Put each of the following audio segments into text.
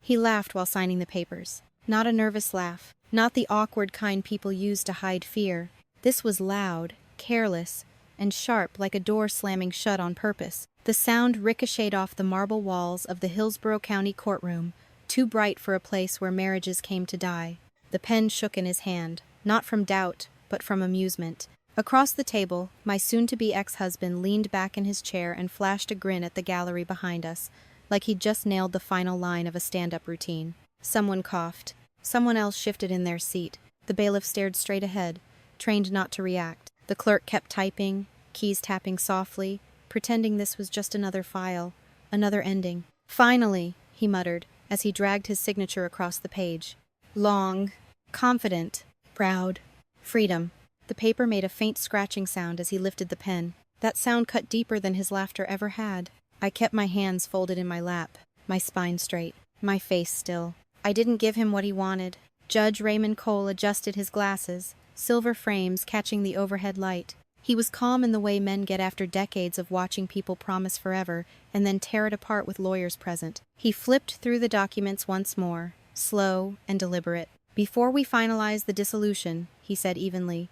He laughed while signing the papers. Not a nervous laugh, not the awkward kind people use to hide fear. This was loud, careless, and sharp like a door slamming shut on purpose. The sound ricocheted off the marble walls of the Hillsborough County courtroom, too bright for a place where marriages came to die. The pen shook in his hand, not from doubt, but from amusement. Across the table, my soon-to-be ex-husband leaned back in his chair and flashed a grin at the gallery behind us, like he'd just nailed the final line of a stand-up routine. Someone coughed. Someone else shifted in their seat. The bailiff stared straight ahead, trained not to react. The clerk kept typing, keys tapping softly, pretending this was just another file, another ending. "Finally," he muttered, as he dragged his signature across the page. Long, confident, proud, freedom. The paper made a faint scratching sound as he lifted the pen. That sound cut deeper than his laughter ever had. I kept my hands folded in my lap, my spine straight, my face still. I didn't give him what he wanted. Judge Raymond Cole adjusted his glasses, silver frames catching the overhead light. He was calm in the way men get after decades of watching people promise forever and then tear it apart with lawyers present. He flipped through the documents once more, slow and deliberate. "Before we finalize the dissolution," he said evenly,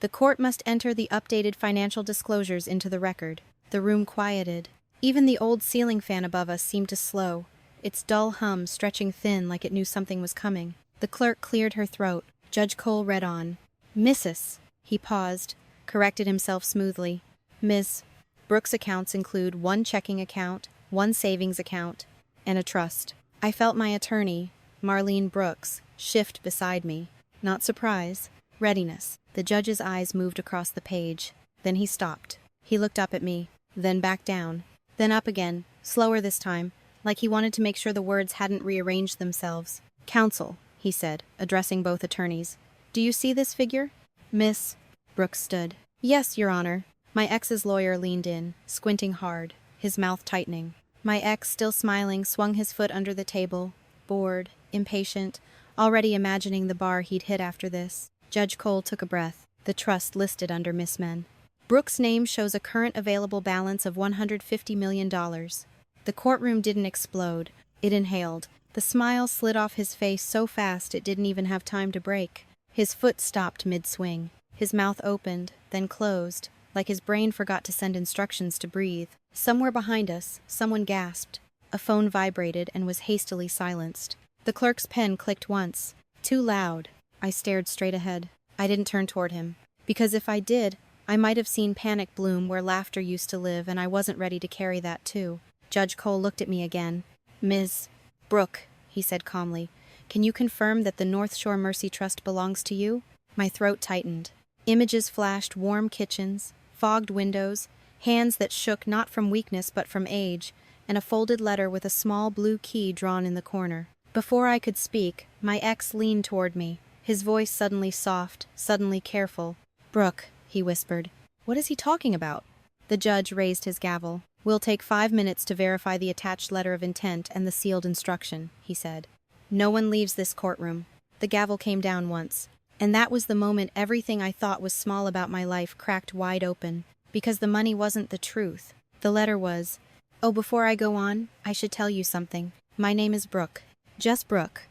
"the court must enter the updated financial disclosures into the record." The room quieted. Even the old ceiling fan above us seemed to slow, its dull hum stretching thin like it knew something was coming. The clerk cleared her throat. Judge Cole read on. "Mrs." He paused, corrected himself smoothly. "Ms. Brooks' accounts include one checking account, one savings account, and a trust." I felt my attorney, Marlene Brooks, shift beside me. Not surprise, readiness. The judge's eyes moved across the page. Then he stopped. He looked up at me, then back down, then up again, slower this time, like he wanted to make sure the words hadn't rearranged themselves. "Counsel," he said, addressing both attorneys. "Do you see this figure?" "Miss..." Brooks stood. "Yes, Your Honor." My ex's lawyer leaned in, squinting hard, his mouth tightening. My ex, still smiling, swung his foot under the table, bored, impatient, already imagining the bar he'd hit after this. Judge Cole took a breath. "The trust listed under Miss Men. Brooks' name shows a current available balance of $150 million. The courtroom didn't explode. It inhaled. The smile slid off his face so fast it didn't even have time to break. His foot stopped mid-swing. His mouth opened, then closed, like his brain forgot to send instructions to breathe. Somewhere behind us, someone gasped. A phone vibrated and was hastily silenced. The clerk's pen clicked once. Too loud. I stared straight ahead. I didn't turn toward him. Because if I did, I might have seen panic bloom where laughter used to live, and I wasn't ready to carry that too. Judge Cole looked at me again. "Ms. Brooke," he said calmly, "can you confirm that the North Shore Mercy Trust belongs to you?" My throat tightened. Images flashed: warm kitchens, fogged windows, hands that shook not from weakness but from age, and a folded letter with a small blue key drawn in the corner. Before I could speak, my ex leaned toward me, his voice suddenly soft, suddenly careful. "Brooke," he whispered. "What is he talking about?" The judge raised his gavel. "We'll take 5 minutes to verify the attached letter of intent and the sealed instruction," he said. "No one leaves this courtroom." The gavel came down once. And that was the moment everything I thought was small about my life cracked wide open. Because the money wasn't the truth. The letter was, "Oh, before I go on, I should tell you something. My name is Brooke. Just Brooke."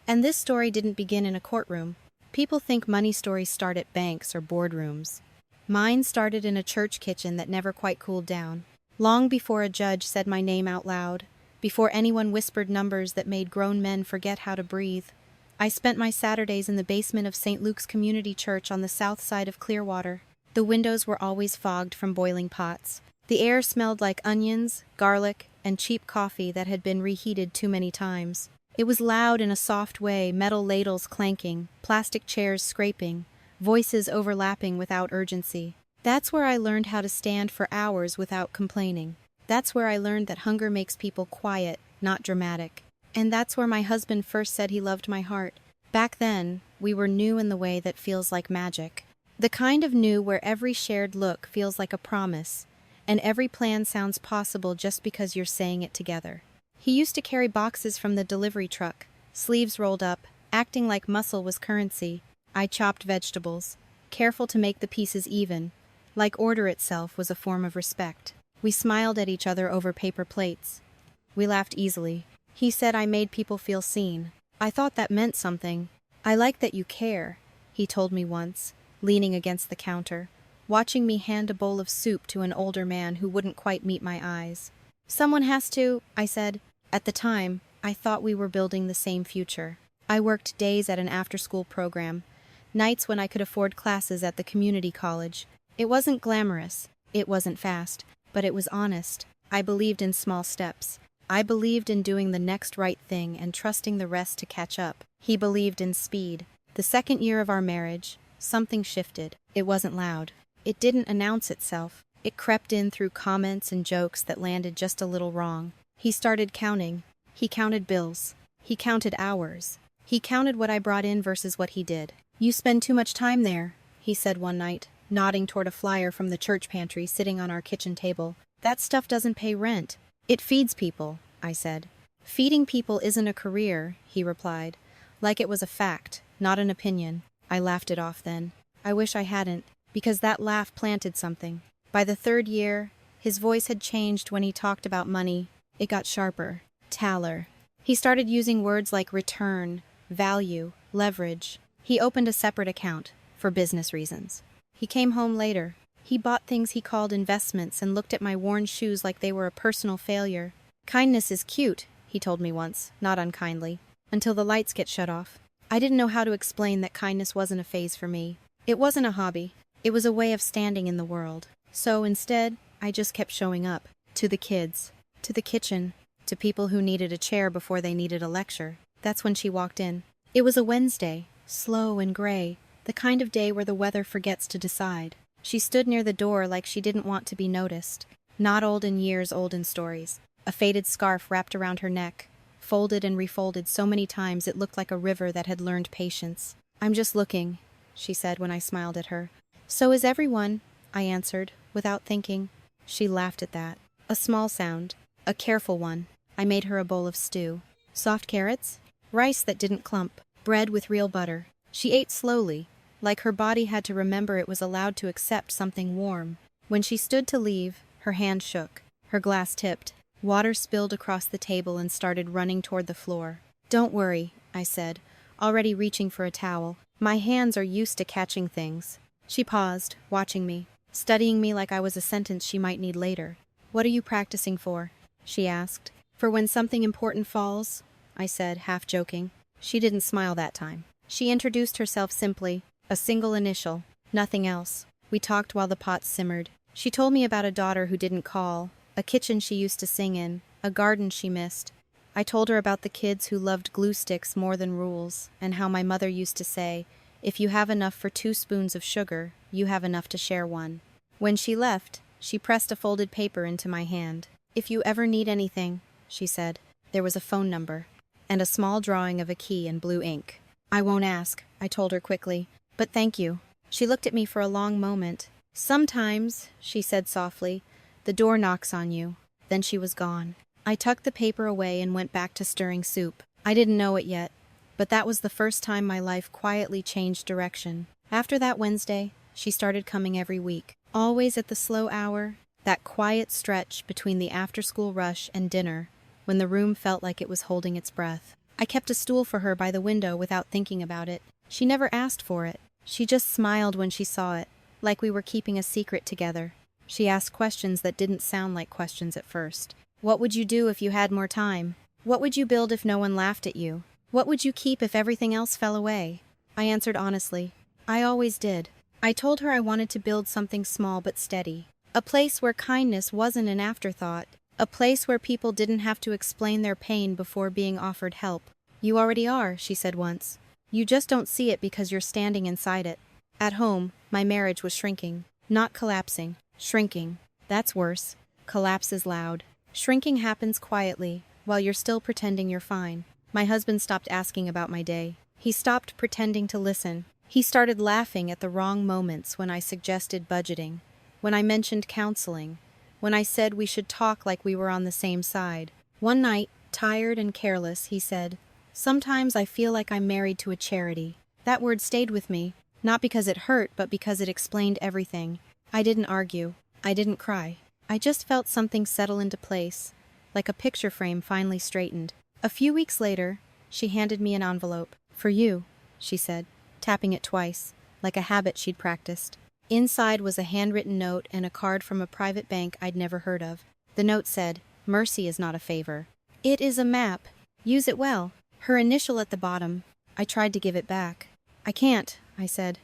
And this story didn't begin in a courtroom. People think money stories start at banks or boardrooms. Mine started in a church kitchen that never quite cooled down. Long before a judge said my name out loud, before anyone whispered numbers that made grown men forget how to breathe. I spent my Saturdays in the basement of St. Luke's Community Church on the south side of Clearwater. The windows were always fogged from boiling pots. The air smelled like onions, garlic, and cheap coffee that had been reheated too many times. It was loud in a soft way, metal ladles clanking, plastic chairs scraping, voices overlapping without urgency. That's where I learned how to stand for hours without complaining. That's where I learned that hunger makes people quiet, not dramatic. And that's where my husband first said he loved my heart. Back then, we were new in the way that feels like magic. The kind of new where every shared look feels like a promise, and every plan sounds possible just because you're saying it together. He used to carry boxes from the delivery truck, sleeves rolled up, acting like muscle was currency. I chopped vegetables, careful to make the pieces even, like order itself was a form of respect. We smiled at each other over paper plates. We laughed easily. He said I made people feel seen. I thought that meant something. I like that you care, he told me once, leaning against the counter, watching me hand a bowl of soup to an older man who wouldn't quite meet my eyes. Someone has to, I said. At the time, I thought we were building the same future. I worked days at an after-school program, nights when I could afford classes at the community college. It wasn't glamorous, it wasn't fast, but it was honest. I believed in small steps. I believed in doing the next right thing and trusting the rest to catch up. He believed in speed. The second year of our marriage, something shifted. It wasn't loud. It didn't announce itself. It crept in through comments and jokes that landed just a little wrong. He started counting. He counted bills. He counted hours. He counted what I brought in versus what he did. "You spend too much time there," he said one night, nodding toward a flyer from the church pantry sitting on our kitchen table. "That stuff doesn't pay rent. It feeds people," I said. "Feeding people isn't a career," he replied, like it was a fact, not an opinion. I laughed it off then. I wish I hadn't, because that laugh planted something. By the third year, his voice had changed when he talked about money. It got sharper, taller. He started using words like return, value, leverage. He opened a separate account, for business reasons. He came home later. He bought things he called investments and looked at my worn shoes like they were a personal failure. "Kindness is cute," he told me once, not unkindly, "until the lights get shut off." I didn't know how to explain that kindness wasn't a phase for me. It wasn't a hobby. It was a way of standing in the world. So instead, I just kept showing up. To the kids. To the kitchen. To people who needed a chair before they needed a lecture. That's when she walked in. It was a Wednesday, slow and gray, the kind of day where the weather forgets to decide. She stood near the door like she didn't want to be noticed. Not old in years, old in stories. A faded scarf wrapped around her neck, folded and refolded so many times it looked like a river that had learned patience. "I'm just looking," she said when I smiled at her. "So is everyone," I answered, without thinking. She laughed at that. A small sound. A careful one. I made her a bowl of stew. Soft carrots? Rice that didn't clump. Bread with real butter. She ate slowly, like her body had to remember it was allowed to accept something warm. When she stood to leave, her hand shook. Her glass tipped. Water spilled across the table and started running toward the floor. "Don't worry," I said, already reaching for a towel. "My hands are used to catching things." She paused, watching me, studying me like I was a sentence she might need later. "What are you practicing for?" she asked. "For when something important falls," I said, half joking. She didn't smile that time. She introduced herself simply, a single initial, nothing else. We talked while the pot simmered. She told me about a daughter who didn't call, a kitchen she used to sing in, a garden she missed. I told her about the kids who loved glue sticks more than rules, and how my mother used to say, "If you have enough for 2 spoons of sugar, you have enough to share one." When she left, she pressed a folded paper into my hand. "If you ever need anything," she said. There was a phone number, and a small drawing of a key in blue ink. "I won't ask," I told her quickly, "but thank you." She looked at me for a long moment. "Sometimes," she said softly, "the door knocks on you." Then she was gone. I tucked the paper away and went back to stirring soup. I didn't know it yet, but that was the first time my life quietly changed direction. After that Wednesday, she started coming every week. Always at the slow hour, that quiet stretch between the after-school rush and dinner, when the room felt like it was holding its breath. I kept a stool for her by the window without thinking about it. She never asked for it. She just smiled when she saw it, like we were keeping a secret together. She asked questions that didn't sound like questions at first. What would you do if you had more time? What would you build if no one laughed at you? What would you keep if everything else fell away? I answered honestly. I always did. I told her I wanted to build something small but steady. A place where kindness wasn't an afterthought. A place where people didn't have to explain their pain before being offered help. "You already are," she said once. "You just don't see it because you're standing inside it." At home, my marriage was shrinking. Not collapsing. Shrinking. That's worse. Collapse is loud. Shrinking happens quietly, while you're still pretending you're fine. My husband stopped asking about my day. He stopped pretending to listen. He started laughing at the wrong moments when I suggested budgeting, when I mentioned counseling, when I said we should talk like we were on the same side. One night, tired and careless, he said, "Sometimes I feel like I'm married to a charity." That word stayed with me, not because it hurt, but because it explained everything. I didn't argue. I didn't cry. I just felt something settle into place, like a picture frame finally straightened. A few weeks later, she handed me an envelope. "For you," she said, tapping it twice, like a habit she'd practiced. Inside was a handwritten note and a card from a private bank I'd never heard of. The note said, "Mercy is not a favor. It is a map. Use it well." Her initial at the bottom. I tried to give it back. "I can't," I said.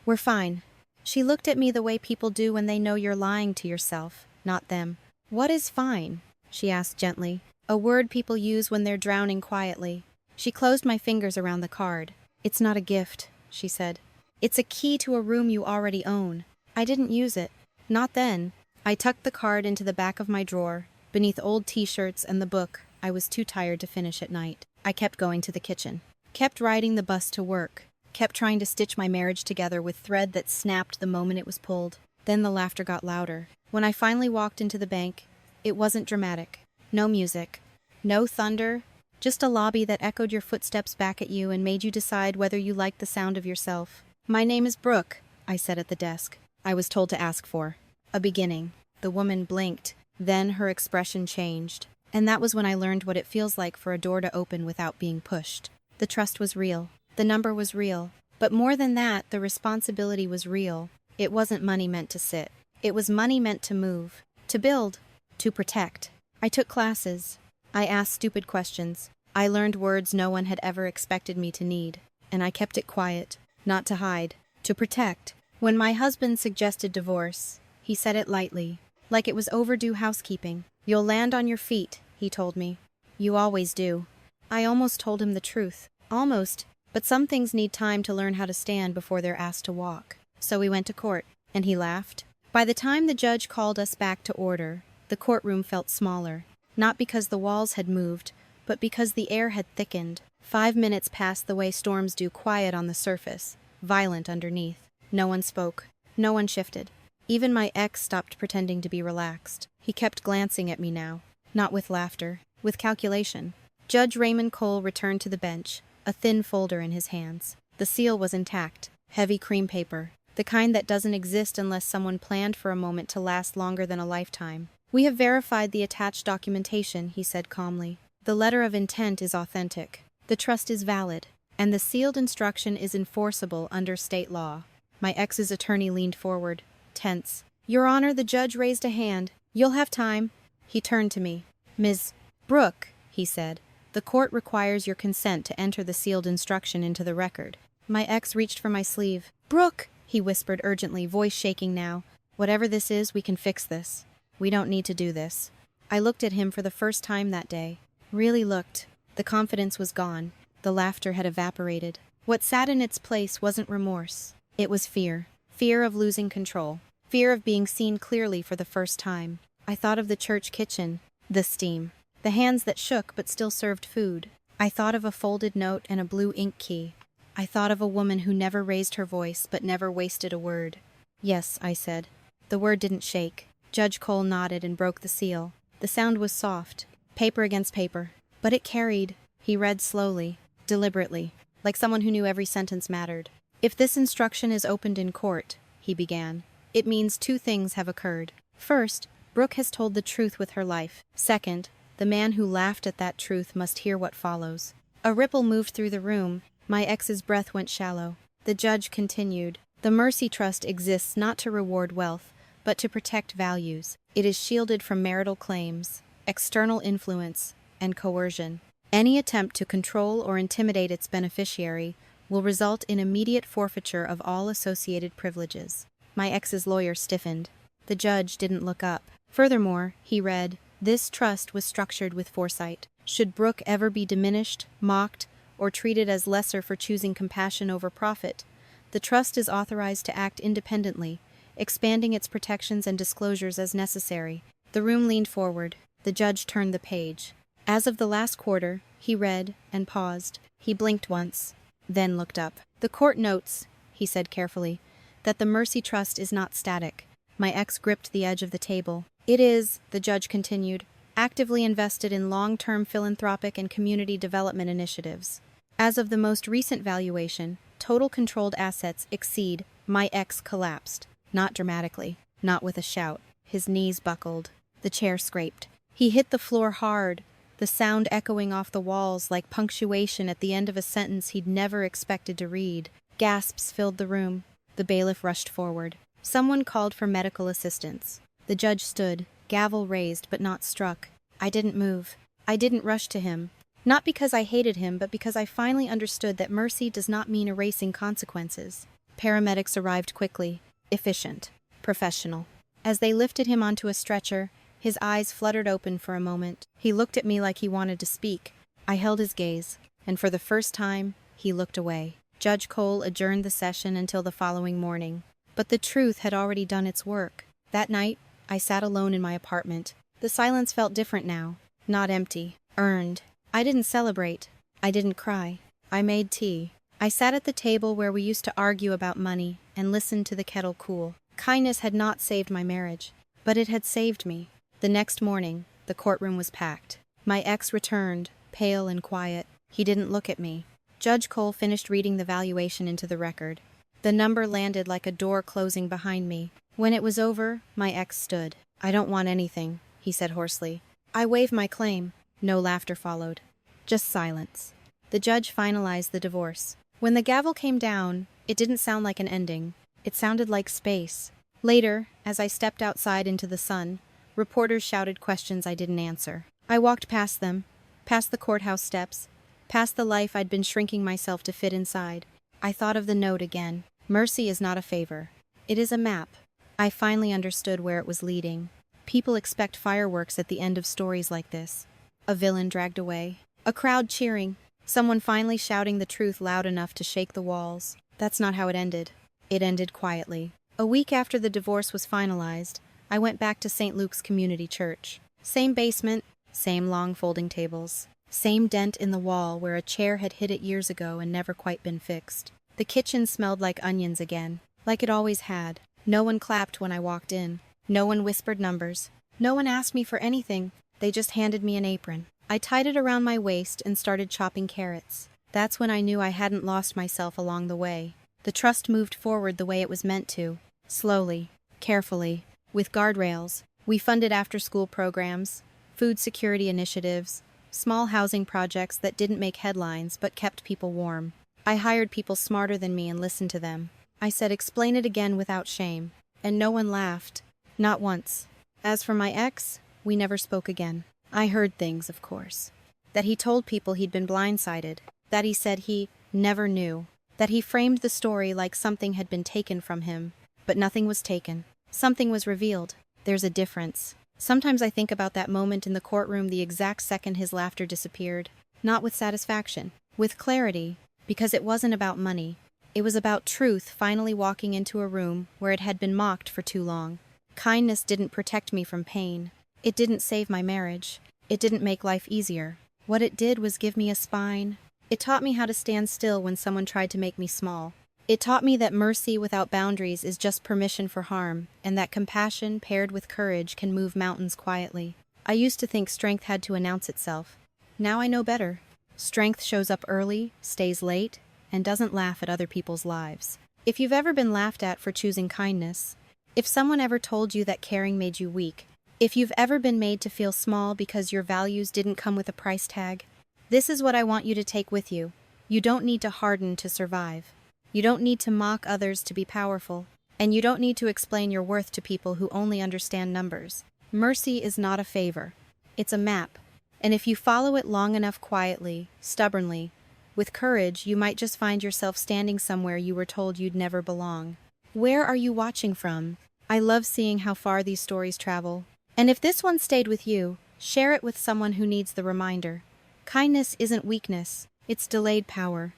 "We're fine." She looked at me the way people do when they know you're lying to yourself, not them. "What is fine?" she asked gently, a word people use when they're drowning quietly. She closed my fingers around the card. "It's not a gift," she said. "It's a key to a room you already own." I didn't use it. Not then. I tucked the card into the back of my drawer, beneath old t-shirts and the book I was too tired to finish at night. I kept going to the kitchen. Kept riding the bus to work. Kept trying to stitch my marriage together with thread that snapped the moment it was pulled. Then the laughter got louder. When I finally walked into the bank, it wasn't dramatic. No music. No thunder. Just a lobby that echoed your footsteps back at you and made you decide whether you liked the sound of yourself. "My name is Brooke," I said at the desk. I was told to ask for a beginning. The woman blinked. Then her expression changed. And that was when I learned what it feels like for a door to open without being pushed. The trust was real. The number was real. But more than that, the responsibility was real. It wasn't money meant to sit. It was money meant to move, to build, to protect. I took classes. I asked stupid questions. I learned words no one had ever expected me to need. And I kept it quiet, not to hide, to protect. When my husband suggested divorce, he said it lightly, like it was overdue housekeeping. "You'll land on your feet," he told me. "You always do." I almost told him the truth. Almost, but some things need time to learn how to stand before they're asked to walk. So we went to court, and he laughed. By the time the judge called us back to order, the courtroom felt smaller. Not because the walls had moved, but because the air had thickened. 5 minutes passed the way storms do, quiet on the surface, violent underneath. No one spoke. No one shifted. Even my ex stopped pretending to be relaxed. He kept glancing at me now. Not with laughter, with calculation. Judge Raymond Cole returned to the bench, a thin folder in his hands. The seal was intact, heavy cream paper, the kind that doesn't exist unless someone planned for a moment to last longer than a lifetime. "We have verified the attached documentation," he said calmly. "The letter of intent is authentic. The trust is valid, and the sealed instruction is enforceable under state law." My ex's attorney leaned forward, tense. "Your Honor," the judge raised a hand. "You'll have time." He turned to me. "Ms. Brooke," he said, "the court requires your consent to enter the sealed instruction into the record." My ex reached for my sleeve. "Brooke," he whispered urgently, voice shaking now. "Whatever this is, we can fix this. We don't need to do this." I looked at him for the first time that day. Really looked. The confidence was gone. The laughter had evaporated. What sat in its place wasn't remorse. It was fear. Fear of losing control. Fear of being seen clearly for the first time. I thought of the church kitchen. The steam. The hands that shook but still served food. I thought of a folded note and a blue ink key. I thought of a woman who never raised her voice but never wasted a word. "Yes," I said. The word didn't shake. Judge Cole nodded and broke the seal. The sound was soft, paper against paper. But it carried. He read slowly, deliberately, like someone who knew every sentence mattered. "If this instruction is opened in court," he began, "it means 2 things have occurred. First, Brooke has told the truth with her life. Second, the man who laughed at that truth must hear what follows." A ripple moved through the room. My ex's breath went shallow. The judge continued, "The Mercy Trust exists not to reward wealth, but to protect values. It is shielded from marital claims, external influence, and coercion. Any attempt to control or intimidate its beneficiary will result in immediate forfeiture of all associated privileges." My ex's lawyer stiffened. The judge didn't look up. Furthermore, he read, "This trust was structured with foresight. Should Brooke ever be diminished, mocked, or treated as lesser for choosing compassion over profit, the trust is authorized to act independently, expanding its protections and disclosures as necessary." The room leaned forward. The judge turned the page. As of the last quarter, he read and paused. He blinked once, then looked up. "The court notes," he said carefully, "that the Mercy Trust is not static." My ex gripped the edge of the table. "It is," the judge continued, "actively invested in long-term philanthropic and community development initiatives. As of the most recent valuation, total controlled assets exceed." My ex collapsed. Not dramatically, not with a shout. His knees buckled. The chair scraped. He hit the floor hard, the sound echoing off the walls like punctuation at the end of a sentence he'd never expected to read. Gasps filled the room. The bailiff rushed forward. Someone called for medical assistance. The judge stood, gavel raised but not struck. I didn't move. I didn't rush to him. Not because I hated him, but because I finally understood that mercy does not mean erasing consequences. Paramedics arrived quickly, efficient, professional. As they lifted him onto a stretcher, his eyes fluttered open for a moment. He looked at me like he wanted to speak. I held his gaze, and for the first time, he looked away. Judge Cole adjourned the session until the following morning. But the truth had already done its work. That night, I sat alone in my apartment. The silence felt different now. Not empty. Earned. I didn't celebrate. I didn't cry. I made tea. I sat at the table where we used to argue about money and listened to the kettle cool. Kindness had not saved my marriage, but it had saved me. The next morning, the courtroom was packed. My ex returned, pale and quiet. He didn't look at me. Judge Cole finished reading the valuation into the record. The number landed like a door closing behind me. When it was over, my ex stood. I don't want anything, he said hoarsely. I waive my claim. No laughter followed. Just silence. The judge finalized the divorce. When the gavel came down, it didn't sound like an ending. It sounded like space. Later, as I stepped outside into the sun, reporters shouted questions I didn't answer. I walked past them, past the courthouse steps, past the life I'd been shrinking myself to fit inside. I thought of the note again. Mercy is not a favor. It is a map. I finally understood where it was leading. People expect fireworks at the end of stories like this. A villain dragged away. A crowd cheering. Someone finally shouting the truth loud enough to shake the walls. That's not how it ended. It ended quietly. A week after the divorce was finalized, I went back to St. Luke's Community Church. Same basement, same long folding tables. Same dent in the wall where a chair had hit it years ago and never quite been fixed. The kitchen smelled like onions again, like it always had. No one clapped when I walked in. No one whispered numbers. No one asked me for anything. They just handed me an apron. I tied it around my waist and started chopping carrots. That's when I knew I hadn't lost myself along the way. The trust moved forward the way it was meant to. Slowly, carefully, with guardrails. We funded after-school programs, food security initiatives, small housing projects that didn't make headlines but kept people warm. I hired people smarter than me and listened to them. I said, explain it again without shame. And no one laughed. Not once. As for my ex, we never spoke again. I heard things, of course. That he told people he'd been blindsided. That he said he never knew. That he framed the story like something had been taken from him. But nothing was taken. Something was revealed. There's a difference. Sometimes I think about that moment in the courtroom the exact second his laughter disappeared. Not with satisfaction. With clarity. Because it wasn't about money. It was about truth finally walking into a room where it had been mocked for too long. Kindness didn't protect me from pain. It didn't save my marriage. It didn't make life easier. What it did was give me a spine. It taught me how to stand still when someone tried to make me small. It taught me that mercy without boundaries is just permission for harm, and that compassion paired with courage can move mountains quietly. I used to think strength had to announce itself. Now I know better. Strength shows up early, stays late, and doesn't laugh at other people's lives. If you've ever been laughed at for choosing kindness, if someone ever told you that caring made you weak, if you've ever been made to feel small because your values didn't come with a price tag, this is what I want you to take with you. You don't need to harden to survive. You don't need to mock others to be powerful. And you don't need to explain your worth to people who only understand numbers. Mercy is not a favor. It's a map. And if you follow it long enough quietly, stubbornly, with courage, you might just find yourself standing somewhere you were told you'd never belong. Where are you watching from? I love seeing how far these stories travel. And if this one stayed with you, share it with someone who needs the reminder. Kindness isn't weakness, it's delayed power.